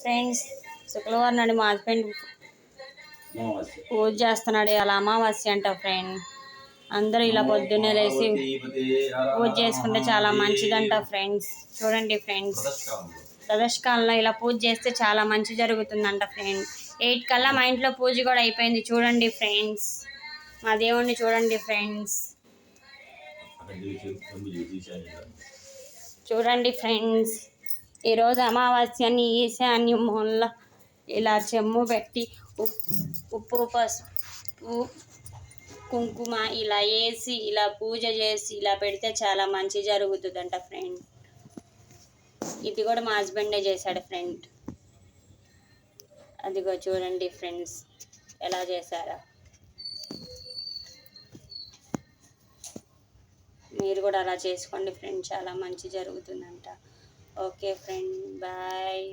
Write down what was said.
Friends, శుక్రవారం నాడు మా హస్బెండ్ పూజ చేస్తున్నాడు. అలా అమావాస్య అంట ఫ్రెండ్. అందరూ ఇలా పొద్దున్నే లేచి పూజ చేసుకుంటే చాలా మంచిదంట ఫ్రెండ్స్. చూడండి ఫ్రెండ్స్, ప్రదోషకాలంలో ఇలా పూజ చేస్తే చాలా మంచి జరుగుతుందంట ఫ్రెండ్. 8 కల్లా మా ఇంట్లో పూజ కూడా అయిపోయింది. చూడండి ఫ్రెండ్స్, మా దేవుణ్ణి చూడండి ఫ్రెండ్స్. చూడండి ఫ్రెండ్స్, ఈరోజు అమావాస్యని ఈశాన్యం మూల ఇలా చెమ్ము పెట్టి ఉప్పు పసుపు కుంకుమ ఇలా వేసి ఇలా పూజ చేసి ఇలా పెడితే చాలా మంచి జరుగుతుందంట ఫ్రెండ్. ఇది కూడా మా హస్బెండే చేశాడు ఫ్రెండ్. అదిగో చూడండి ఫ్రెండ్స్ ఎలా చేశారా. మీరు కూడా అలా చేసుకోండి ఫ్రెండ్, చాలా మంచి జరుగుతుందంట. Okay friend, bye.